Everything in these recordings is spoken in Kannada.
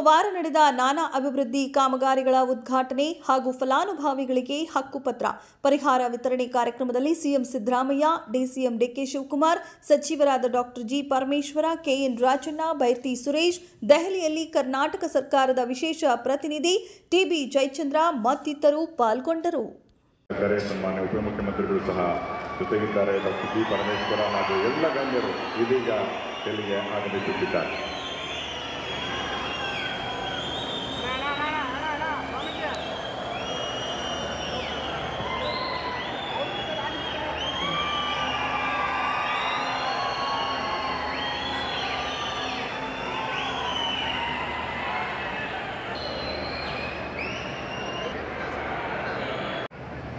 ಸೋಮವಾರ ನಡೆದ ನಾನಾ ಅಭಿವೃದ್ಧಿ ಕಾಮಗಾರಿಗಳ ಉದ್ಘಾಟನೆ ಹಾಗೂ ಫಲಾನುಭವಿಗಳಿಗೆ ಹಕ್ಕುಪತ್ರ ಪರಿಹಾರ ವಿತರಣೆ ಕಾರ್ಯಕ್ರಮದಲ್ಲಿ CM Siddaramaiah, DCM DK Shivakumar, ಸಚಿವರಾದ doctor G Parameshwara, KN Rajanna, Byrathi Suresh, ದೆಹಲಿಯಲ್ಲಿ ಕರ್ನಾಟಕ ಸರ್ಕಾರದ ವಿಶೇಷ ಪ್ರತಿನಿಧಿ ಟಿಬಿ ಜಯಚಂದ್ರ ಮತ್ತಿತರರು ಪಾಲ್ಗೊಂಡರು. ಸನ್ಮಾನ್ಯ ಉಪಮುಖ್ಯಮಂತ್ರಿಗಳು ಸಹ ಜೊತೆಗಿದ್ದಾರೆ. ಡಾಕ್ಟರ್ ಜಿ ಪರಮೇಶ್ವರ ಹಾಗೂ ಎಲ್ಲ ಗಣ್ಯರು ಇದೀಗ ಡೆಲ್ಲಿಗೆ ಆಗಮಿಸುತ್ತಿದ್ದಾರೆ.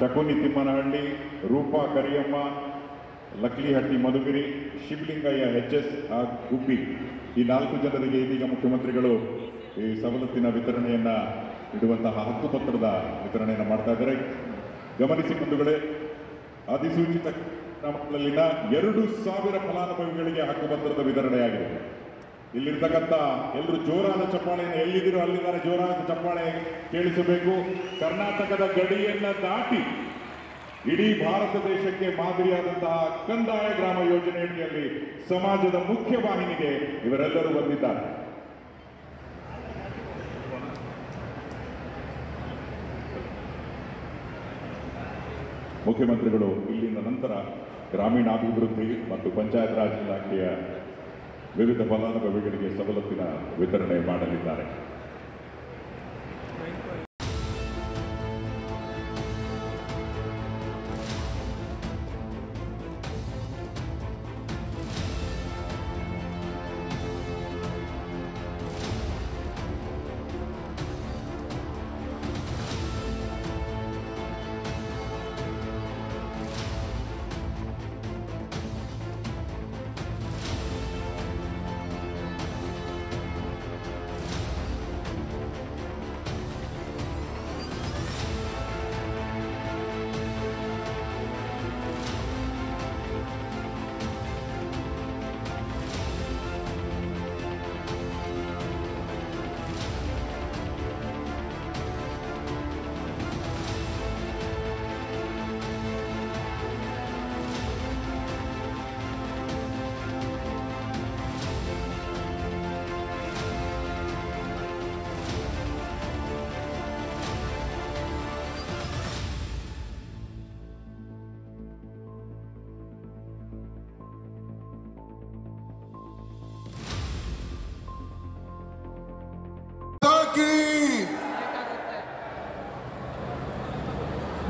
ಚಕೋನಿ ತಿಮ್ಮನಹಳ್ಳಿ, ರೂಪಾ ಕರಿಯಮ್ಮ, ಲಕ್ಲಿಹಟ್ಟಿ ಮಧುಗಿರಿ, ಶಿವಲಿಂಗಯ್ಯ HS ಗುಬ್ಬಿ ಈ 4 ಜನರಿಗೆ ಇದೀಗ ಮುಖ್ಯಮಂತ್ರಿಗಳು ಈ ಸವಲತ್ತಿನ ವಿತರಣೆಯನ್ನ ಇಡುವಂತಹ ಹಕ್ಕುಪತ್ರದ ವಿತರಣೆಯನ್ನು ಮಾಡ್ತಾ ಇದ್ದಾರೆ. ಗಮನಿಸಿ ಬಂಧುಗಳೇ, ಅಧಿಸೂಚಿತ ಕ್ರಮಗಳಲ್ಲಿನ 2,000 ಫಲಾನುಭವಿಗಳಿಗೆ ಹಕ್ಕುಪತ್ರದ ವಿತರಣೆಯಾಗಿದೆ. ಇಲ್ಲಿರ್ತಕ್ಕಂಥ ಎಲ್ಲರೂ ಜೋರಾದ ಚಪ್ಪಾಳೆಯನ್ನು, ಎಲ್ಲಿದ್ದೀರೋ ಅಲ್ಲಿದ್ದಾರೆ ಜೋರಾದ ಚಪ್ಪಾಳೆ ಕೇಳಿಸಬೇಕು. ಕರ್ನಾಟಕದ ಗಡಿಯನ್ನ ದಾಟಿ ಇಡೀ ಭಾರತ ದೇಶಕ್ಕೆ ಮಾದರಿಯಾದಂತಹ ಕಂದಾಯ ಗ್ರಾಮ ಯೋಜನೆಯಲ್ಲಿ ಸಮಾಜದ ಮುಖ್ಯ ವಾಹಿನಿಗೆ ಇವರೆಲ್ಲರೂ ಬಂದಿದ್ದಾರೆ. ಮುಖ್ಯಮಂತ್ರಿಗಳು ಇಲ್ಲಿಂದ ನಂತರ ಗ್ರಾಮೀಣಾಭಿವೃದ್ಧಿ ಮತ್ತು ಪಂಚಾಯತ್ ರಾಜ್ ಇಲಾಖೆಯ ವಿವಿಧ ಫಲಾನುಭವಿಗಳಿಗೆ ಸವಲತ್ತಿನ ವಿತರಣೆ ಮಾಡಲಿದ್ದಾರೆ.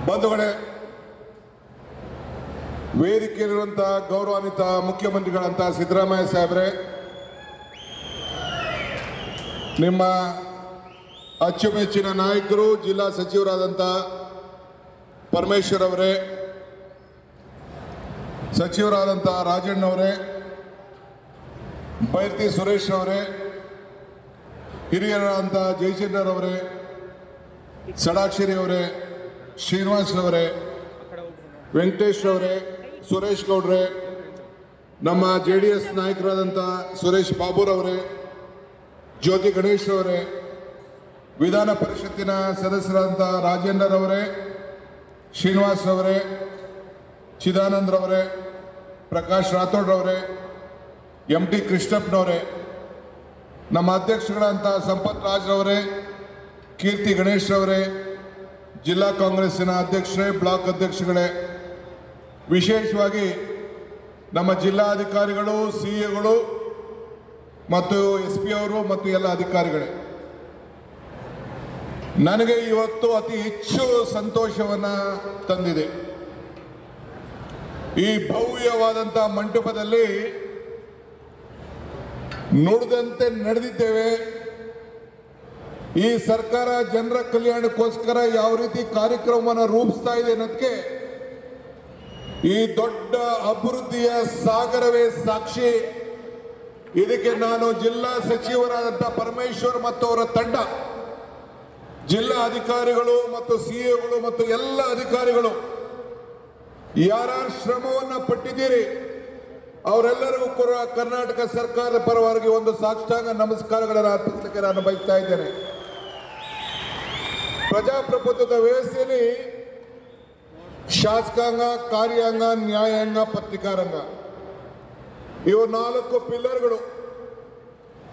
ಬಂಧುಗಳೇ, ವೇದಿಕೆಯಲ್ಲಿರುವಂತಹ ಗೌರವಾನ್ವಿತ ಮುಖ್ಯಮಂತ್ರಿಗಳಂತ ಸಿದ್ದರಾಮಯ್ಯ ಸಾಹೇಬ್ರೆ, ನಿಮ್ಮ ಅಚ್ಚುಮೆಚ್ಚಿನ ನಾಯಕರು ಜಿಲ್ಲಾ ಸಚಿವರಾದಂಥ ಪರಮೇಶ್ವರ್ ಅವರೇ, ಸಚಿವರಾದಂಥ ರಾಜಣ್ಣ ಅವರೇ, ಬೈರ್ತಿ ಸುರೇಶ್ ಅವರೇ, ಹಿರಿಯರಾದಂಥ ಜಯಚಂದ್ರ ಅವರೇ, ಷಡಾಕ್ಷರಿ ಅವರೇ, ಶ್ರೀನಿವಾಸ್ ಅವರೇ, ವೆಂಕಟೇಶ್ ಅವರೇ, ಸುರೇಶ್ ಗೌಡ್ರೆ, ನಮ್ಮ JDS ನಾಯಕರಾದಂಥ ಸುರೇಶ್ ಬಾಬುರವರೇ, ಜ್ಯೋತಿ ಗಣೇಶ್ ಅವರೇ, ವಿಧಾನ ಪರಿಷತ್ತಿನ ಸದಸ್ಯರಾದಂಥ ರಾಜೇಂದ್ರ ಅವರೇ, ಶ್ರೀನಿವಾಸ್ ಅವರೇ, ಚಿದಾನಂದ್ರವರೇ, ಪ್ರಕಾಶ್ ರಾಥೋಡ್ ಅವರೇ, MT ಕೃಷ್ಣಪ್ಪನವರೇ, ನಮ್ಮ ಅಧ್ಯಕ್ಷಗಳಂತ ಸಂಪತ್ ರಾಜ್ ಅವರೇ, ಕೀರ್ತಿ ಗಣೇಶ್ ಅವರೇ, ಜಿಲ್ಲಾ ಕಾಂಗ್ರೆಸ್ಸಿನ ಅಧ್ಯಕ್ಷರೇ, ಬ್ಲಾಕ್ ಅಧ್ಯಕ್ಷಗಳೇ, ವಿಶೇಷವಾಗಿ ನಮ್ಮ ಜಿಲ್ಲಾಧಿಕಾರಿಗಳು, CAಗಳು ಮತ್ತು SP ಅವರು ಮತ್ತು ಎಲ್ಲ ಅಧಿಕಾರಿಗಳೇ, ನನಗೆ ಇವತ್ತು ಅತಿ ಹೆಚ್ಚು ಸಂತೋಷವನ್ನು ತಂದಿದೆ. ಈ ಭವ್ಯವಾದಂಥ ಮಂಟಪದಲ್ಲಿ ನುಡಿದಂತೆ ನಡೆದಿದ್ದೇವೆ. ಈ ಸರ್ಕಾರ ಜನರ ಕಲ್ಯಾಣಕ್ಕೋಸ್ಕರ ಯಾವ ರೀತಿ ಕಾರ್ಯಕ್ರಮವನ್ನು ರೂಪಿಸ್ತಾ ಇದೆ ಅನ್ನೋದಕ್ಕೆ ಈ ದೊಡ್ಡ ಅಭಿವೃದ್ಧಿಯ ಸಾಗರವೇ ಸಾಕ್ಷಿ. ಇದಕ್ಕೆ ನಾನು ಜಿಲ್ಲಾ ಸಚಿವರಾದಂಥ ಪರಮೇಶ್ವರ್ ಮತ್ತು ಅವರ ತಂಡ, ಜಿಲ್ಲಾ ಅಧಿಕಾರಿಗಳು ಮತ್ತು CAಗಳು ಮತ್ತು ಎಲ್ಲ ಅಧಿಕಾರಿಗಳು ಯಾರ ಶ್ರಮವನ್ನು ಪಟ್ಟಿದ್ದೀರಿ ಅವರೆಲ್ಲರಿಗೂ ಕೂಡ ಕರ್ನಾಟಕ ಸರ್ಕಾರದ ಪರವಾಗಿ ಒಂದು ಸಾಷ್ಟಾಂಗ ನಮಸ್ಕಾರಗಳನ್ನು ಅರ್ಪಿಸಲಿಕ್ಕೆ ನಾನು ಬಯಸ್ತಾ ಇದ್ದೇನೆ. ಪ್ರಜಾಪ್ರಭುತ್ವದ ವ್ಯವಸ್ಥೆಯಲ್ಲಿ ಶಾಸಕಾಂಗ, ಕಾರ್ಯಾಂಗ, ನ್ಯಾಯಾಂಗ, ಪತ್ರಿಕಾರಂಗ ಇವು 4 ಪಿಲ್ಲರ್ಗಳು.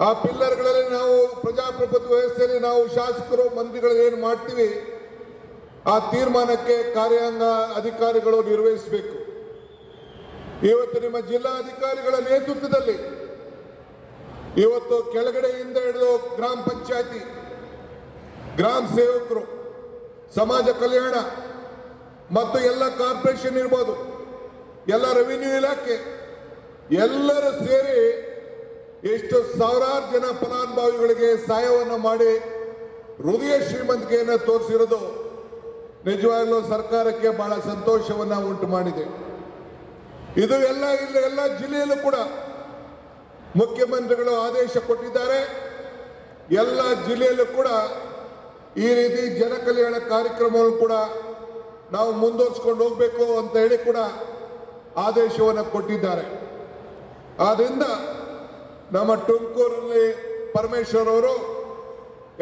ಆ ಪಿಲ್ಲರ್ಗಳಲ್ಲಿ ನಾವು ಪ್ರಜಾಪ್ರಭುತ್ವ ವ್ಯವಸ್ಥೆಯಲ್ಲಿ ನಾವು ಶಾಸಕರು, ಮಂತ್ರಿಗಳು ಏನು ಮಾಡ್ತೀವಿ ಆ ತೀರ್ಮಾನಕ್ಕೆ ಕಾರ್ಯಾಂಗ ಅಧಿಕಾರಿಗಳು ನಿರ್ವಹಿಸಬೇಕು. ಇವತ್ತು ನಿಮ್ಮ ಜಿಲ್ಲಾ ಅಧಿಕಾರಿಗಳ ನೇತೃತ್ವದಲ್ಲಿ ಇವತ್ತು ಕೆಳಗಡೆಯಿಂದ ಹಿಡಿದು ಗ್ರಾಮ ಪಂಚಾಯತಿ, ಗ್ರಾಮ ಸೇವಕರು, ಸಮಾಜ ಕಲ್ಯಾಣ ಮತ್ತು ಎಲ್ಲ ಕಾರ್ಪೊರೇಷನ್ ಇರ್ಬೋದು, ಎಲ್ಲ ರೆವಿನ್ಯೂ ಇಲಾಖೆ ಎಲ್ಲರೂ ಸೇರಿ ಎಷ್ಟು ಸಾವಿರಾರು ಜನ ಫಲಾನುಭವಿಗಳಿಗೆ ಸಹಾಯವನ್ನು ಮಾಡಿ ಹೃದಯ ಶ್ರೀಮಂತಿಕೆಯನ್ನು ತೋರಿಸಿರೋದು ನಿಜವಾಗ್ಲೂ ಸರ್ಕಾರಕ್ಕೆ ಬಹಳ ಸಂತೋಷವನ್ನು ಉಂಟು ಮಾಡಿದೆ. ಇದು ಎಲ್ಲ ಜಿಲ್ಲೆಯಲ್ಲೂ ಕೂಡ ಮುಖ್ಯಮಂತ್ರಿಗಳು ಆದೇಶ ಕೊಟ್ಟಿದ್ದಾರೆ. ಎಲ್ಲ ಜಿಲ್ಲೆಯಲ್ಲೂ ಕೂಡ ಈ ರೀತಿ ಜನ ಕಲ್ಯಾಣ ಕಾರ್ಯಕ್ರಮವನ್ನು ಕೂಡ ನಾವು ಮುಂದುವರಿಸಿಕೊಂಡು ಹೋಗಬೇಕು ಅಂತ ಹೇಳಿ ಕೂಡ ಆದೇಶವನ್ನು ಕೊಟ್ಟಿದ್ದಾರೆ. ಆದ್ದರಿಂದ ನಮ್ಮ ತುಮಕೂರಲ್ಲಿ ಪರಮೇಶ್ವರ್ ಅವರು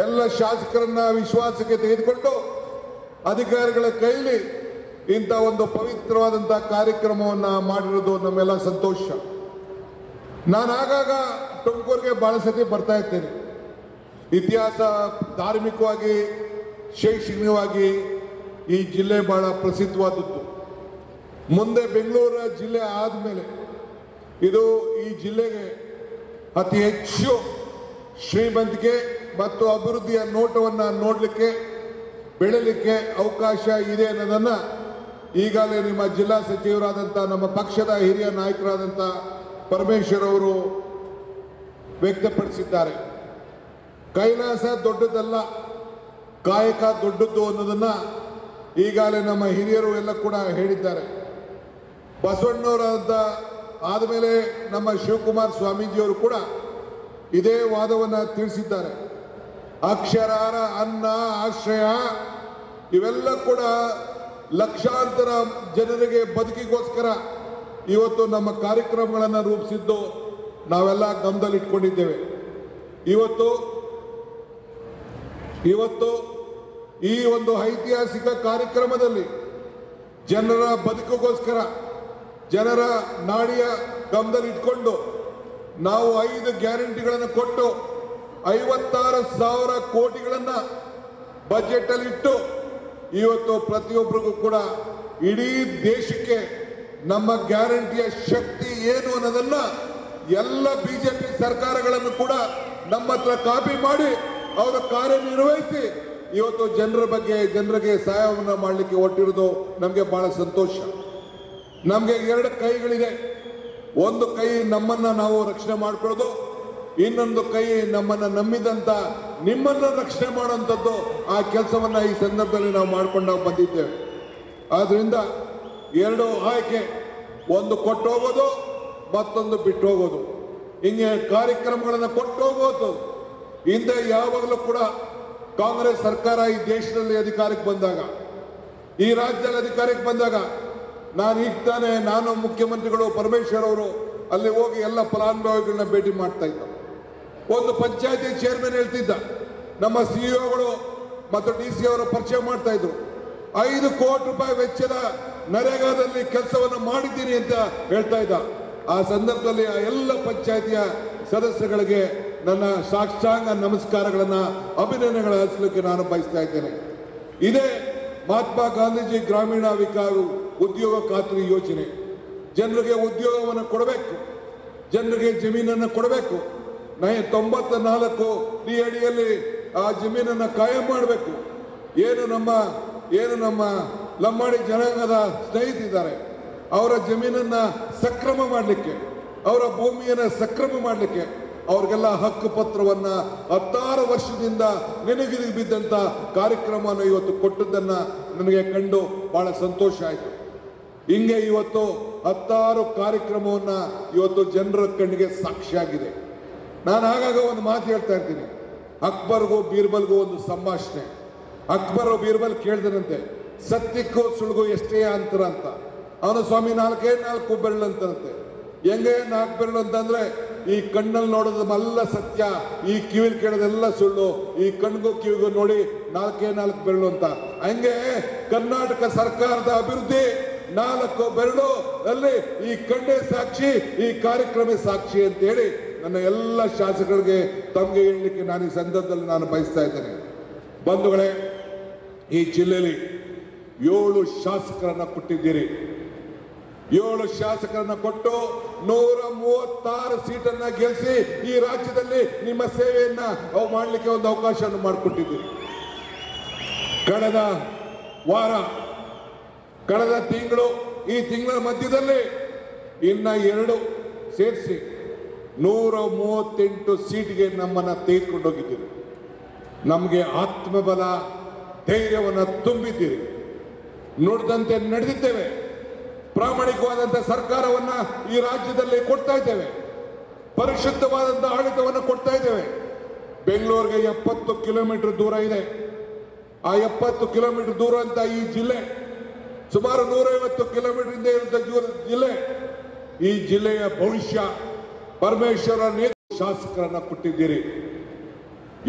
ಎಲ್ಲ ಶಾಸಕರನ್ನ ವಿಶ್ವಾಸಕ್ಕೆ ತೆಗೆದುಕೊಂಡು ಅಧಿಕಾರಿಗಳ ಕೈಲಿ ಇಂಥ ಒಂದು ಪವಿತ್ರವಾದಂಥ ಕಾರ್ಯಕ್ರಮವನ್ನು ಮಾಡಿರೋದು ನಮ್ಮೆಲ್ಲ ಸಂತೋಷ. ನಾನು ಆಗಾಗ ತುಮಕೂರಿಗೆ ಬಹಳ ಸತಿ ಬರ್ತಾ ಇರ್ತೇನೆ. ಇತಿಹಾಸ, ಧಾರ್ಮಿಕವಾಗಿ, ಶೈಕ್ಷಣಿಕವಾಗಿ ಈ ಜಿಲ್ಲೆ ಬಹಳ ಪ್ರಸಿದ್ಧವಾದದ್ದು. ಮುಂದೆ ಬೆಂಗಳೂರು ಜಿಲ್ಲೆ ಆದಮೇಲೆ ಇದು ಈ ಜಿಲ್ಲೆಗೆ ಅತಿ ಹೆಚ್ಚು ಶ್ರೀಮಂತಿಕೆ ಮತ್ತು ಅಭಿವೃದ್ಧಿಯ ನೋಟವನ್ನು ನೋಡಲಿಕ್ಕೆ, ಬೆಳಲಿಕ್ಕೆ ಅವಕಾಶ ಇದೆ ಅನ್ನೋದನ್ನು ಈಗಾಗಲೇ ನಿಮ್ಮ ಜಿಲ್ಲಾ ಸಚಿವರಾದಂಥ ನಮ್ಮ ಪಕ್ಷದ ಹಿರಿಯ ನಾಯಕರಾದಂಥ ಪರಮೇಶ್ವರ್ ಅವರು ವ್ಯಕ್ತಪಡಿಸಿದ್ದಾರೆ. ಕೈಲಾಸ ದೊಡ್ಡದಲ್ಲ, ಕಾಯಕ ದೊಡ್ಡದ್ದು ಅನ್ನೋದನ್ನು ಈಗಾಗಲೇ ನಮ್ಮ ಹಿರಿಯರು ಎಲ್ಲ ಕೂಡ ಹೇಳಿದ್ದಾರೆ. ಬಸವಣ್ಣವರಾದ ಆದಮೇಲೆ ನಮ್ಮ ಶಿವಕುಮಾರ ಸ್ವಾಮೀಜಿಯವರು ಕೂಡ ಇದೇ ವಾದವನ್ನು ತಿಳಿಸಿದ್ದಾರೆ. ಅಕ್ಷರಾರ, ಅನ್ನ, ಆಶ್ರಯ ಇವೆಲ್ಲ ಕೂಡ ಲಕ್ಷಾಂತರ ಜನರಿಗೆ ಬದುಕಿಗೋಸ್ಕರ ಇವತ್ತು ನಮ್ಮ ಕಾರ್ಯಕ್ರಮಗಳನ್ನು ರೂಪಿಸಿದ್ದು ನಾವೆಲ್ಲ ಗಮನದಲ್ಲಿಟ್ಕೊಂಡಿದ್ದೇವೆ. ಇವತ್ತು ಈ ಒಂದು ಐತಿಹಾಸಿಕ ಕಾರ್ಯಕ್ರಮದಲ್ಲಿ ಜನರ ಬದುಕಿಗೋಸ್ಕರ, ಜನರ ನಾಡಿಯ ಗಮನದಲ್ಲಿಟ್ಕೊಂಡು ನಾವು 5 ಗ್ಯಾರಂಟಿಗಳನ್ನು ಕೊಟ್ಟು 56,000 ಕೋಟಿಗಳನ್ನು ಬಜೆಟ್ ಅಲ್ಲಿ ಇಟ್ಟು ಇವತ್ತು ಪ್ರತಿಯೊಬ್ಬರಿಗೂ ಕೂಡ ಇಡೀ ದೇಶಕ್ಕೆ ನಮ್ಮ ಗ್ಯಾರಂಟಿಯ ಶಕ್ತಿ ಏನು ಅನ್ನೋದನ್ನ ಎಲ್ಲ ಬಿಜೆಪಿ ಸರ್ಕಾರಗಳನ್ನು ಕೂಡ ನಮ್ಮ ಹತ್ರ ಕಾಪಿ ಮಾಡಿ ಅವರ ಕಾರ್ಯನಿರ್ವಹಿಸಿ ಇವತ್ತು ಜನರಿಗೆ ಸಹಾಯವನ್ನು ಮಾಡಲಿಕ್ಕೆ ಹೊರಟಿರೋದು ನಮಗೆ ಬಹಳ ಸಂತೋಷ. ನಮಗೆ 2 ಕೈಗಳಿದೆ. ಒಂದು ಕೈ ನಮ್ಮನ್ನ ನಾವು ರಕ್ಷಣೆ ಮಾಡ್ಕೊಳ್ಳೋದು, ಇನ್ನೊಂದು ಕೈ ನಮ್ಮನ್ನ ನಂಬಿದಂತ ನಿಮ್ಮನ್ನ ರಕ್ಷಣೆ ಮಾಡುವಂಥದ್ದು. ಆ ಕೆಲಸವನ್ನ ಈ ಸಂದರ್ಭದಲ್ಲಿ ನಾವು ಮಾಡ್ಕೊಂಡು ಬಂದಿದ್ದೇವೆ. ಆದ್ರಿಂದ 2 ಆಯ್ಕೆ, ಒಂದು ಕೊಟ್ಟು ಹೋಗೋದು, ಮತ್ತೊಂದು ಬಿಟ್ಟು ಹೋಗೋದು. ಹಿಂಗೆ ಕಾರ್ಯಕ್ರಮಗಳನ್ನು ಕೊಟ್ಟು ಹೋಗೋದು. ಹಿಂದೆ ಯಾವಾಗಲೂ ಕೂಡ ಕಾಂಗ್ರೆಸ್ ಸರ್ಕಾರ ಈ ದೇಶದಲ್ಲಿ ಅಧಿಕಾರಕ್ಕೆ ಬಂದಾಗ, ಈ ರಾಜ್ಯದಲ್ಲಿ ಅಧಿಕಾರಕ್ಕೆ ಬಂದಾಗ, ನಾನು ಮುಖ್ಯಮಂತ್ರಿಗಳು ಪರಮೇಶ್ವರ್ ಅವರು ಅಲ್ಲಿ ಹೋಗಿ ಎಲ್ಲ ಫಲಾನುಭವಿಗಳನ್ನ ಭೇಟಿ ಮಾಡ್ತಾ ಇದ್ದ. ಒಂದು ಪಂಚಾಯತಿ ಚೇರ್ಮನ್ ಹೇಳ್ತಿದ್ದ, ನಮ್ಮ ಸಿಇಒಗಳು ಮತ್ತು DC ಅವರ ಪರಿಚಯ ಮಾಡ್ತಾ ಇದ್ರು. 5 ಕೋಟಿ ರೂಪಾಯಿ ವೆಚ್ಚದ ನರೇಗಾದಲ್ಲಿ ಕೆಲಸವನ್ನು ಮಾಡಿದ್ದೀನಿ ಅಂತ ಹೇಳ್ತಾ ಇದ್ದ. ಆ ಸಂದರ್ಭದಲ್ಲಿ ಆ ಎಲ್ಲ ಪಂಚಾಯತಿಯ ಸದಸ್ಯಗಳಿಗೆ ನನ್ನ ಸಾಷ್ಟಾಂಗ ನಮಸ್ಕಾರಗಳನ್ನು, ಅಭಿನಂದನೆಗಳನ್ನು ಅರ್ಪಿಸಲಿಕ್ಕೆ ನಾನು ಬಯಸ್ತಾ ಇದ್ದೇನೆ. ಇದೇ ಮಹಾತ್ಮ ಗಾಂಧೀಜಿ ಗ್ರಾಮೀಣ ಉದ್ಯೋಗ ಖಾತ್ರಿ ಯೋಜನೆ. ಜನರಿಗೆ ಉದ್ಯೋಗವನ್ನು ಕೊಡಬೇಕು, ಜನರಿಗೆ ಜಮೀನನ್ನು ಕೊಡಬೇಕು. 94 ಈ ಅಡಿಯಲ್ಲಿ ಆ ಜಮೀನನ್ನು ಕಾಯಂ ಮಾಡಬೇಕು. ಏನು ನಮ್ಮ ಲಂಬಾಣಿ ಜನಾಂಗದ ಸ್ನೇಹಿತರಿದ್ದಾರೆ, ಅವರ ಜಮೀನನ್ನು ಸಕ್ರಮ ಮಾಡಲಿಕ್ಕೆ, ಅವರ ಭೂಮಿಯನ್ನು ಸಕ್ರಮ ಮಾಡಲಿಕ್ಕೆ ಅವ್ರಿಗೆಲ್ಲ ಹಕ್ಕು ಪತ್ರವನ್ನು 16 ವರ್ಷದಿಂದ ನೆನಗಿರಿ ಬಿದ್ದಂಥ ಕಾರ್ಯಕ್ರಮವನ್ನು ಇವತ್ತು ಕೊಟ್ಟದ್ದನ್ನು ನನಗೆ ಕಂಡು ಬಹಳ ಸಂತೋಷ ಆಯಿತು. ಹಿಂಗೆ ಇವತ್ತು 16 ಕಾರ್ಯಕ್ರಮವನ್ನು ಇವತ್ತು ಜನರ ಕಣ್ಣಿಗೆ ಸಾಕ್ಷಿಯಾಗಿದೆ. ನಾನು ಆಗಾಗ ಒಂದು ಮಾತು ಹೇಳ್ತಾ ಇರ್ತೀನಿ, ಅಕ್ಬರ್ಗೂ ಬೀರ್ಬಲ್ಗೂ ಒಂದು ಸಂಭಾಷಣೆ. ಅಕ್ಬರ್ ಬೀರ್ಬಲ್ ಕೇಳಿದನಂತೆ, ಸತ್ಯಕ್ಕೂ ಸುಳ್ಗೂ ಎಷ್ಟೇ ಅಂತರ ಅಂತ. ಅವನು ಸ್ವಾಮಿ 4 ಬೆರಳು ಅಂತಂತೆ. ಹೆಂಗೆ 4 ಬೆರಳು ಅಂತಂದ್ರೆ ಈ ಕಣ್ಣಲ್ಲಿ ನೋಡೋದಲ್ಲ ಸತ್ಯ, ಈ ಕಿವಿಲಿ ಕೇಳೋದೆಲ್ಲ ಸುಳ್ಳು, ಈ ಕಣ್ಗೂ ಕಿವಿಗೂ ನೋಡಿ 4 ಬೆರಳು ಅಂತ. ಹಂಗೆ ಕರ್ನಾಟಕ ಸರ್ಕಾರದ ಅಭಿವೃದ್ಧಿ 4 ಬೆರಳು ಅಲ್ಲಿ ಈ ಕಣ್ಣೇ ಸಾಕ್ಷಿ, ಈ ಕಾರ್ಯಕ್ರಮ ಸಾಕ್ಷಿ ಅಂತ ಹೇಳಿ ನನ್ನ ಎಲ್ಲ ಶಾಸಕರಿಗೆ ತಮಗೆ ಹೇಳಲಿಕ್ಕೆ ನಾನು ಈ ಸಂದರ್ಭದಲ್ಲಿ ನಾನು ಬಯಸ್ತಾ ಇದ್ದೇನೆ. ಬಂಧುಗಳೇ, ಈ ಜಿಲ್ಲೆಯಲ್ಲಿ 7 ಶಾಸಕರನ್ನ ಕೊಟ್ಟಿದ್ದೀರಿ. 7 ಶಾಸಕರನ್ನ ಕೊಟ್ಟು 136 ಸೀಟನ್ನ ಗೆಲ್ಲಿಸಿ ಈ ರಾಜ್ಯದಲ್ಲಿ ನಿಮ್ಮ ಸೇವೆಯನ್ನ ಮಾಡಲಿಕ್ಕೆ ಒಂದು ಅವಕಾಶವನ್ನು ಮಾಡಿಕೊಟ್ಟಿದ್ದೀರಿ. ಕಳೆದ ವಾರ, ಕಳೆದ ತಿಂಗಳು, ಈ ತಿಂಗಳ ಮಧ್ಯದಲ್ಲಿ ಇನ್ನ 2 ಸೇರಿಸಿ 138 ಸೀಟ್ಗೆ ನಮ್ಮನ್ನ ತೆಗೆದುಕೊಂಡು ಹೋಗಿದ್ದೀರಿ. ನಮಗೆ ಆತ್ಮಬಲ, ಧೈರ್ಯವನ್ನು ತುಂಬಿದ್ದೀರಿ. ನುಡಿದಂತೆ ನಡೆದಿದ್ದೇವೆ. ಪ್ರಾಮಾಣಿಕವಾದಂತಹ ಸರ್ಕಾರವನ್ನ ಈ ರಾಜ್ಯದಲ್ಲಿ ಕೊಡ್ತಾ ಇದ್ದೇವೆ. ಪರಿಶುದ್ಧವಾದಂತಹ ಆಡಳಿತವನ್ನು ಕೊಡ್ತಾ ಇದ್ದೇವೆ. ಬೆಂಗಳೂರಿಗೆ 70 ಕಿಲೋಮೀಟರ್ ದೂರ ಇದೆ. ಆ 70 ಕಿಲೋಮೀಟರ್ ದೂರ ಅಂತ ಈ ಜಿಲ್ಲೆ ಸುಮಾರು 150 ಕಿಲೋಮೀಟರ್ ಹಿಂದೆ ಇರುವಂತಹ ಜಿಲ್ಲೆ. ಈ ಜಿಲ್ಲೆಯ ಭವಿಷ್ಯ ಪರಮೇಶ್ವರ ಶಾಸಕರನ್ನ ಕೊಟ್ಟಿದ್ದೀರಿ.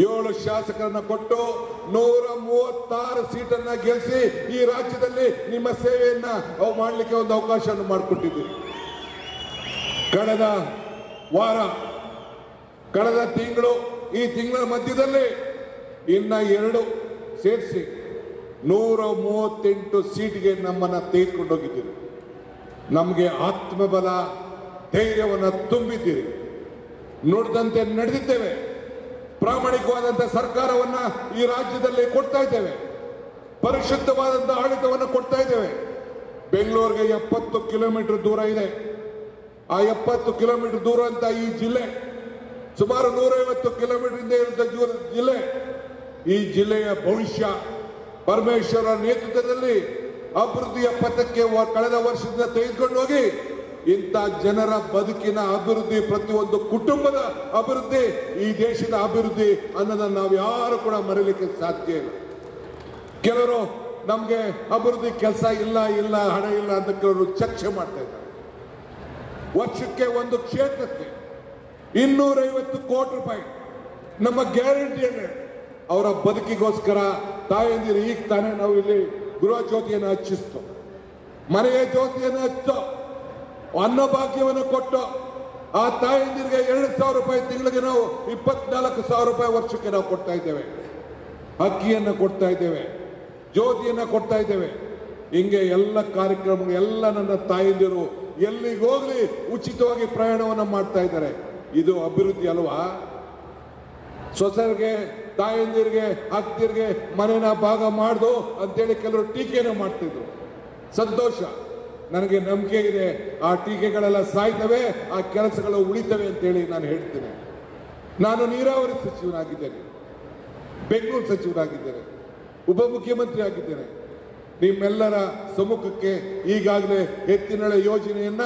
7 ಶಾಸಕರನ್ನ ಕೊಟ್ಟು 136 ಸೀಟನ್ನ ಗೆಲ್ಲಿಸಿ ಈ ರಾಜ್ಯದಲ್ಲಿ ನಿಮ್ಮ ಸೇವೆಯನ್ನ ಮಾಡಲಿಕ್ಕೆ ಒಂದು ಅವಕಾಶವನ್ನು ಮಾಡಿಕೊಟ್ಟಿದ್ದೀರಿ. ಕಳೆದ ವಾರ, ಕಳೆದ ತಿಂಗಳು, ಈ ತಿಂಗಳ ಮಧ್ಯದಲ್ಲಿ ಇನ್ನ 2 ಸೇರಿಸಿ 138 ಸೀಟ್ಗೆ ನಮ್ಮನ್ನ ತೆಗೆದುಕೊಂಡು ಹೋಗಿದ್ದೀರಿ. ನಮಗೆ ಆತ್ಮಬಲ, ಧೈರ್ಯವನ್ನು ತುಂಬಿದ್ದೀರಿ. ನುಡಿದಂತೆ ನಡೆದಿದ್ದೇವೆ. ಪ್ರಾಮಾಣಿಕವಾದಂತಹ ಸರ್ಕಾರವನ್ನ ಈ ರಾಜ್ಯದಲ್ಲಿ ಕೊಡ್ತಾ ಇದ್ದೇವೆ. ಪರಿಶುದ್ಧವಾದಂತಹ ಆಡಳಿತವನ್ನು ಕೊಡ್ತಾ ಇದ್ದೇವೆ. ಬೆಂಗಳೂರಿಗೆ 70 ಕಿಲೋಮೀಟರ್ ದೂರ ಇದೆ. ಆ 70 ಕಿಲೋಮೀಟರ್ ದೂರ ಅಂತ ಈ ಜಿಲ್ಲೆ ಸುಮಾರು 150 ಕಿಲೋಮೀಟರ್ ಹಿಂದೆ ಇರುವಂತಹ ಜಿಲ್ಲೆ. ಈ ಜಿಲ್ಲೆಯ ಭವಿಷ್ಯ ಪರಮೇಶ್ವರ ನೇತೃತ್ವದಲ್ಲಿ ಅಭಿವೃದ್ಧಿಯ ಪಥಕ್ಕೆ ಕಳೆದ ವರ್ಷದಿಂದ ತೆಗೆದುಕೊಂಡು ಹೋಗಿ ಇಂಥ ಜನರ ಬದುಕಿನ ಅಭಿವೃದ್ಧಿ, ಪ್ರತಿಯೊಂದು ಕುಟುಂಬದ ಅಭಿವೃದ್ಧಿ, ಈ ದೇಶದ ಅಭಿವೃದ್ಧಿ ಅನ್ನೋದನ್ನು ನಾವು ಯಾರು ಕೂಡ ಮರೆಯಲಿಕ್ಕೆ ಸಾಧ್ಯ ಇಲ್ಲ. ಕೆಲವರು ನಮಗೆ ಅಭಿವೃದ್ಧಿ ಕೆಲಸ ಇಲ್ಲ, ಹಣ ಇಲ್ಲ ಅಂತ ಕೆಲವರು ಚರ್ಚೆ ಮಾಡ್ತಾ ಇದ್ದಾರೆ. ವರ್ಷಕ್ಕೆ ಒಂದು ಕ್ಷೇತ್ರಕ್ಕೆ 250 ಕೋಟಿ ರೂಪಾಯಿ ನಮ್ಮ ಗ್ಯಾರಂಟಿಯನ್ನು ಅವರ ಬದುಕಿಗೋಸ್ಕರ ತಾಯಂದಿರು ಈಗ ತಾನೇ ನಾವು ಇಲ್ಲಿ ಗೃಹ ಜ್ಯೋತಿಯನ್ನು ಹಚ್ಚಿಸ್ತು, ಮನೆಯ ಜ್ಯೋತಿಯನ್ನು ಹಚ್ಚೋ, ಅನ್ನಭಾಗ್ಯವನ್ನು ಕೊಟ್ಟು ಆ ತಾಯಂದಿರಿಗೆ 2,000 ರೂಪಾಯಿ ತಿಂಗಳಿಗೆ ನಾವು 24,000 ರೂಪಾಯಿ ವರ್ಷಕ್ಕೆ ನಾವು ಕೊಡ್ತಾ ಇದ್ದೇವೆ. ಅಕ್ಕಿಯನ್ನು ಕೊಡ್ತಾ ಇದ್ದೇವೆ, ಜ್ಯೋತಿಯನ್ನು ಕೊಡ್ತಾ ಇದ್ದೇವೆ. ಹಿಂಗೆ ಎಲ್ಲ ಕಾರ್ಯಕ್ರಮ, ಎಲ್ಲ ನನ್ನ ತಾಯಂದಿರು ಎಲ್ಲಿಗೆ ಹೋಗ್ಲಿ ಉಚಿತವಾಗಿ ಪ್ರಯಾಣವನ್ನು ಮಾಡ್ತಾ ಇದ್ದಾರೆ. ಇದು ಅಭಿವೃದ್ಧಿ ಅಲ್ವಾ? ಸೊಸೆಯರಿಗೆ, ತಾಯಂದಿರಿಗೆ, ಅತ್ತಿಯರಿಗೆ ಮನೆನ ಭಾಗ ಮಾಡ್ದು ಅಂತೇಳಿ ಕೆಲವರು ಟೀಕೆಯನ್ನು ಮಾಡ್ತಿದ್ರು. ಸಂತೋಷ, ನನಗೆ ನಂಬಿಕೆ ಇದೆ. ಆ ಟೀಕೆಗಳೆಲ್ಲ ಸಾಯ್ತವೆ, ಆ ಕೆಲಸಗಳು ಉಳಿತವೆ ಅಂತೇಳಿ ನಾನು ಹೇಳ್ತೇನೆ. ನಾನು ನೀರಾವರಿ ಸಚಿವನಾಗಿದ್ದೇನೆ, ಬೆಂಗಳೂರು ಸಚಿವನಾಗಿದ್ದೇನೆ, ಉಪಮುಖ್ಯಮಂತ್ರಿ ಆಗಿದ್ದೇನೆ. ನಿಮ್ಮೆಲ್ಲರ ಸಮ್ಮುಖಕ್ಕೆ ಈಗಾಗಲೇ ಎತ್ತಿನಹೊಳೆ ಯೋಜನೆಯನ್ನ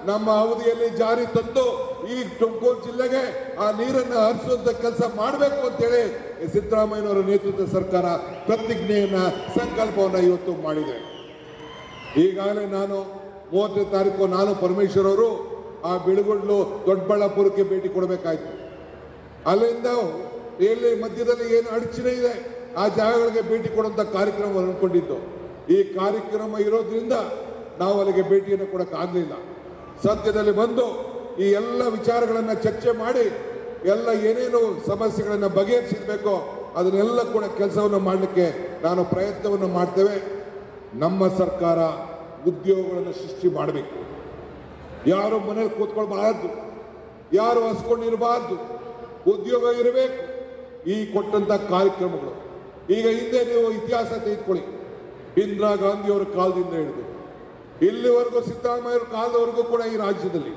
ನಮ್ಮ ಅವಧಿಯಲ್ಲಿ ಜಾರಿ ತಂದು ಈ ತುಮಕೂರು ಜಿಲ್ಲೆಗೆ ಆ ನೀರನ್ನು ಹರಿಸುವಂತ ಕೆಲಸ ಮಾಡಬೇಕು ಅಂತೇಳಿ ಸಿದ್ದರಾಮಯ್ಯನವರ ನೇತೃತ್ವದ ಸರ್ಕಾರ ಪ್ರತಿಜ್ಞೆಯನ್ನ, ಸಂಕಲ್ಪವನ್ನ ಇವತ್ತು ಮಾಡಿದೆ. ಈಗಾಗಲೇ ನಾನು 30ನೇ ತಾರೀಕು ನಾನು ಪರಮೇಶ್ವರ್ ಅವರು ಆ ಬಿಳುಗುಡ್ಲು ದೊಡ್ಡಬಳ್ಳಾಪುರಕ್ಕೆ ಭೇಟಿ ಕೊಡಬೇಕಾಯ್ತು. ಅಲ್ಲಿಂದ ಎಲ್ಲಿ ಮಧ್ಯದಲ್ಲಿ ಏನು ಅಡಚಣೆ ಇದೆ ಆ ಜಾಗಗಳಿಗೆ ಭೇಟಿ ಕೊಡುವಂತ ಕಾರ್ಯಕ್ರಮ ಅನ್ಕೊಂಡಿದ್ದು. ಈ ಕಾರ್ಯಕ್ರಮ ಇರೋದ್ರಿಂದ ನಾವು ಅಲ್ಲಿಗೆ ಭೇಟಿಯನ್ನು ಕೊಡಕ್ಕಾಗಲಿಲ್ಲ. ಸದ್ಯದಲ್ಲಿ ಬಂದು ಈ ಎಲ್ಲ ವಿಚಾರಗಳನ್ನ ಚರ್ಚೆ ಮಾಡಿ ಎಲ್ಲ ಏನೇನು ಸಮಸ್ಯೆಗಳನ್ನ ಬಗೆಹರಿಸಬೇಕೋ ಅದನ್ನೆಲ್ಲ ಕೂಡ ಕೆಲಸವನ್ನು ಮಾಡಲಿಕ್ಕೆ ನಾನು ಪ್ರಯತ್ನವನ್ನು ಮಾಡ್ತೇವೆ. ನಮ್ಮ ಸರ್ಕಾರ ಉದ್ಯೋಗಗಳನ್ನು ಸೃಷ್ಟಿ ಮಾಡಬೇಕು. ಯಾರು ಮನೇಲಿ ಕೂತ್ಕೊಳ್ಬಾರ್ದು, ಯಾರು ಹಸ್ಕೊಂಡಿರಬಾರ್ದು, ಉದ್ಯೋಗ ಇರಬೇಕು. ಈ ಕೊಟ್ಟಂತ ಕಾರ್ಯಕ್ರಮಗಳು ಈಗ ಹಿಂದೆ ನೀವು ಇತಿಹಾಸ ತೆಗೆದುಕೊಳ್ಳಿ. ಇಂದಿರಾ ಗಾಂಧಿಯವರ ಕಾಲದಿಂದ ಹಿಡಿದು ಇಲ್ಲಿವರೆಗೂ ಸಿದ್ದರಾಮಯ್ಯವ್ರ ಕಾಲದವರೆಗೂ ಕೂಡ ಈ ರಾಜ್ಯದಲ್ಲಿ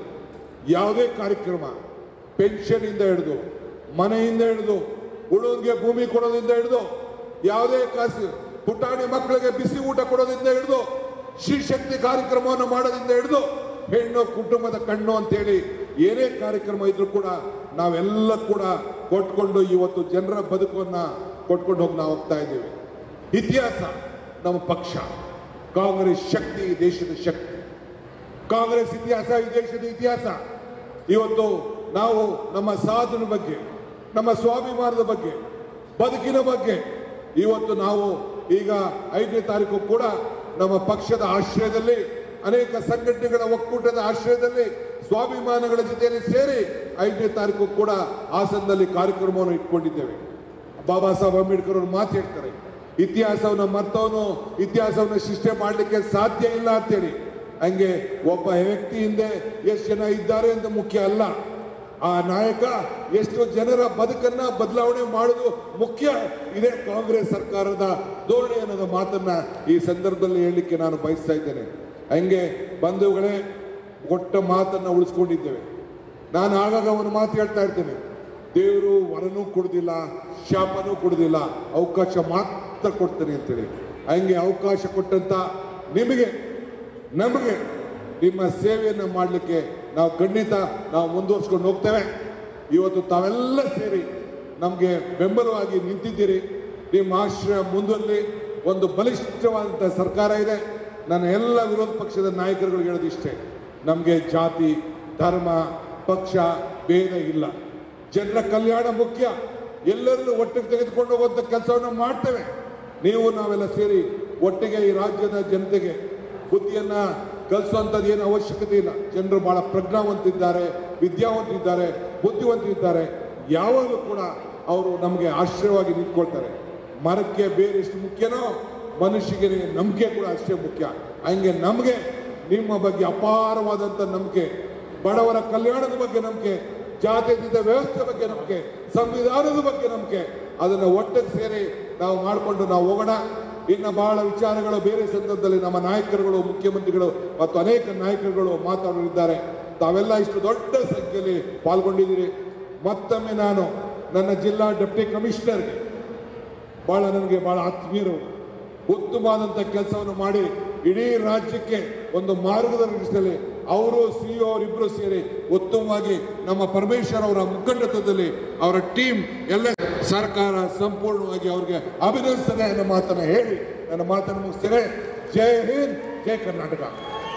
ಯಾವುದೇ ಕಾರ್ಯಕ್ರಮ, ಪೆನ್ಷನ್ ಇಂದ ಹಿಡಿದು, ಮನೆಯಿಂದ ಹಿಡಿದು, ಉಳುವಿಗೆ ಭೂಮಿ ಕೊಡೋದ್ರಿಂದ ಹಿಡಿದು, ಯಾವುದೇ ಕಾಸು ಪುಟಾಣಿ ಮಕ್ಕಳಿಗೆ ಬಿಸಿ ಊಟ ಕೊಡೋದ್ರಿಂದ ಹಿಡಿದು, ಶ್ರೀಶಕ್ತಿ ಕಾರ್ಯಕ್ರಮವನ್ನು ಮಾಡೋದ್ರಿಂದ ಹಿಡಿದು, ಹೆಣ್ಣು ಕುಟುಂಬದ ಕಣ್ಣು ಅಂತೇಳಿ ಏನೇ ಕಾರ್ಯಕ್ರಮ ಇದ್ರೂ ಕೂಡ ನಾವೆಲ್ಲ ಕೂಡ ಕೊಟ್ಕೊಂಡು ಇವತ್ತು ಜನರ ಬದುಕನ್ನ ಕೊಟ್ಕೊಂಡು ಹೋಗಿ ನಾವು ಹೋಗ್ತಾ ಇದ್ದೀವಿ. ಇತಿಹಾಸ ನಮ್ಮ ಪಕ್ಷ, ಕಾಂಗ್ರೆಸ್ ಶಕ್ತಿ, ದೇಶದ ಶಕ್ತಿ. ಕಾಂಗ್ರೆಸ್ ಇತಿಹಾಸ, ಈ ದೇಶದ ಇತಿಹಾಸ. ಇವತ್ತು ನಾವು ನಮ್ಮ ಸಾಧನೆ ಬಗ್ಗೆ, ನಮ್ಮ ಸ್ವಾಭಿಮಾನದ ಬಗ್ಗೆ, ಬದುಕಿನ ಬಗ್ಗೆ ಇವತ್ತು ನಾವು ಈಗ 5ನೇ ತಾರೀಕು ಕೂಡ ನಮ್ಮ ಪಕ್ಷದ ಆಶ್ರಯದಲ್ಲಿ, ಅನೇಕ ಸಂಘಟನೆಗಳ ಒಕ್ಕೂಟದ ಆಶ್ರಯದಲ್ಲಿ ಸ್ವಾಭಿಮಾನಗಳ ಜೊತೆಯಲ್ಲಿ ಸೇರಿ 5ನೇ ತಾರೀಕು ಕೂಡ ಹಾಸನದಲ್ಲಿ ಕಾರ್ಯಕ್ರಮವನ್ನು ಇಟ್ಕೊಂಡಿದ್ದೇವೆ. ಬಾಬಾ ಸಾಹೇಬ್ ಅಂಬೇಡ್ಕರ್ ಅವರು ಮಾತು ಹೇಳ್ತಾರೆ, ಇತಿಹಾಸವನ್ನು ಮರ್ತವನು ಇತಿಹಾಸವನ್ನು ಸೃಷ್ಟಿ ಮಾಡಲಿಕ್ಕೆ ಸಾಧ್ಯ ಇಲ್ಲ ಅಂತೇಳಿ. ಹಂಗೆ ಒಬ್ಬ ವ್ಯಕ್ತಿ ಹಿಂದೆ ಎಷ್ಟು ಜನ ಇದ್ದಾರೆ ಅಂತ ಮುಖ್ಯ ಅಲ್ಲ, ಆ ನಾಯಕ ಎಷ್ಟು ಜನರ ಬದುಕನ್ನ ಬದಲಾವಣೆ ಮಾಡೋದು ಮುಖ್ಯ. ಇದೇ ಕಾಂಗ್ರೆಸ್ ಸರ್ಕಾರದ ಧೋರಣೆ ಅನ್ನೋದ ಮಾತನ್ನ ಈ ಸಂದರ್ಭದಲ್ಲಿ ಹೇಳಲಿಕ್ಕೆ ನಾನು ಬಯಸ್ತಾ ಇದ್ದೇನೆ. ಹಂಗೆ ಬಂಧುಗಳೇ, ಕೊಟ್ಟ ಮಾತನ್ನ ಉಳಿಸ್ಕೊಂಡಿದ್ದೇವೆ. ನಾನು ಆಗಾಗ ಒಂದು ಮಾತು ಹೇಳ್ತಾ ಇರ್ತೇನೆ, ದೇವರು ವರನೂ ಕೊಡುದಿಲ್ಲ, ಶಾಪನೂ ಕೊಡುದಿಲ್ಲ, ಅವಕಾಶ ಮಾತ್ರ ಕೊಡ್ತಾನೆ ಅಂತೇಳಿ. ಹಂಗೆ ಅವಕಾಶ ಕೊಟ್ಟಂತ ನಿಮಗೆ, ನಮಗೆ ನಿಮ್ಮ ಸೇವೆಯನ್ನು ಮಾಡಲಿಕ್ಕೆ ನಾವು ಖಂಡಿತ ನಾವು ಮುಂದುವರ್ಸ್ಕೊಂಡು ಹೋಗ್ತೇವೆ. ಇವತ್ತು ತಾವೆಲ್ಲ ಸೇರಿ ನಮಗೆ ಬೆಂಬಲವಾಗಿ ನಿಂತಿದ್ದೀರಿ. ನಿಮ್ಮ ಆಶ್ರಯ ಮುಂದುವರಲಿ. ಒಂದು ಬಲಿಷ್ಠವಾದಂಥ ಸರ್ಕಾರ ಇದೆ. ನನ್ನ ಎಲ್ಲ ವಿರೋಧ ಪಕ್ಷದ ನಾಯಕರುಗಳಿಗೆ ಹೇಳೋದಿಷ್ಟೇ, ನಮಗೆ ಜಾತಿ, ಧರ್ಮ, ಪಕ್ಷ ಭೇದ ಇಲ್ಲ. ಜನರ ಕಲ್ಯಾಣ ಮುಖ್ಯ. ಎಲ್ಲರನ್ನೂ ಒಟ್ಟಿಗೆ ತೆಗೆದುಕೊಂಡು ಹೋಗುವಂಥ ಕೆಲಸವನ್ನು ಮಾಡ್ತೇವೆ. ನೀವು ನಾವೆಲ್ಲ ಸೇರಿ ಒಟ್ಟಿಗೆ ಈ ರಾಜ್ಯದ ಜನತೆಗೆ ಬುದ್ಧಿಯನ್ನ ಕಲಿಸುವಂಥದ್ದು ಏನು ಅವಶ್ಯಕತೆ ಇಲ್ಲ. ಜನರು ಬಹಳ ಪ್ರಜ್ಞಾವಂತಿದ್ದಾರೆ, ವಿದ್ಯಾವಂತರಿದ್ದಾರೆ, ಬುದ್ಧಿವಂತರಿದ್ದಾರೆ. ಯಾವಾಗಲೂ ಕೂಡ ಅವರು ನಮಗೆ ಆಶ್ರಯವಾಗಿ ನಿಂತ್ಕೊಳ್ತಾರೆ. ಮರಕ್ಕೆ ಬೇರೆ ಎಷ್ಟು ಮುಖ್ಯನೋ ಮನುಷ್ಯಗೆ ನಂಬಿಕೆ ಕೂಡ ಅಷ್ಟೇ ಮುಖ್ಯ. ಹಂಗೆ ನಮಗೆ ನಿಮ್ಮ ಬಗ್ಗೆ ಅಪಾರವಾದಂಥ ನಂಬಿಕೆ, ಬಡವರ ಕಲ್ಯಾಣದ ಬಗ್ಗೆ ನಂಬಿಕೆ, ಜಾತ್ಯತೀತ ವ್ಯವಸ್ಥೆ ಬಗ್ಗೆ ನಂಬಿಕೆ, ಸಂವಿಧಾನದ ಬಗ್ಗೆ ನಂಬಿಕೆ, ಅದನ್ನು ಒಟ್ಟಿಗೆ ಸೇರಿ ನಾವು ಮಾಡಿಕೊಂಡು ನಾವು ಹೋಗೋಣ. ಇನ್ನು ಬಹಳ ವಿಚಾರಗಳು ಬೇರೆ ಸಂದರ್ಭದಲ್ಲಿ ನಮ್ಮ ನಾಯಕರುಗಳು, ಮುಖ್ಯಮಂತ್ರಿಗಳು ಮತ್ತು ಅನೇಕ ನಾಯಕರುಗಳು ಮಾತಾಡಲಿದ್ದಾರೆ. ತಾವೆಲ್ಲ ಇಷ್ಟು ದೊಡ್ಡ ಸಂಖ್ಯೆಯಲ್ಲಿ ಪಾಲ್ಗೊಂಡಿದ್ದೀರಿ. ಮತ್ತೊಮ್ಮೆ ನಾನು ನನ್ನ ಜಿಲ್ಲಾ ಡೆಪ್ಟಿ ಕಮಿಷನರ್ಗೆ ನನಗೆ ಬಹಳ ಆತ್ಮೀಯರು, ಉತ್ತಮವಾದಂಥ ಕೆಲಸವನ್ನು ಮಾಡಿ ಇಡೀ ರಾಜ್ಯಕ್ಕೆ ಒಂದು ಮಾರ್ಗದರ್ಶನದಲ್ಲಿ ಅವರು ಸಿಇಒ ಅವರಿಬ್ಬರು ಸೇರಿ ಉತ್ತಮವಾಗಿ ನಮ್ಮ ಪರಮೇಶ್ವರ್ ಅವರ ಮುಖಂಡತ್ವದಲ್ಲಿ ಅವರ ಟೀಮ್ ಎಲ್ಲ ಸರ್ಕಾರ ಸಂಪೂರ್ಣವಾಗಿ ಅವರಿಗೆ ಅಭಿನಂದಿಸ್ತದೆ ಅನ್ನೋ ಮಾತನ್ನು ಹೇಳಿ ನನ್ನ ಮಾತನ್ನು ಮುಗಿಸ್ತೇನೆ. ಜೈ ಹಿಂದ್, ಜೈ ಕರ್ನಾಟಕ.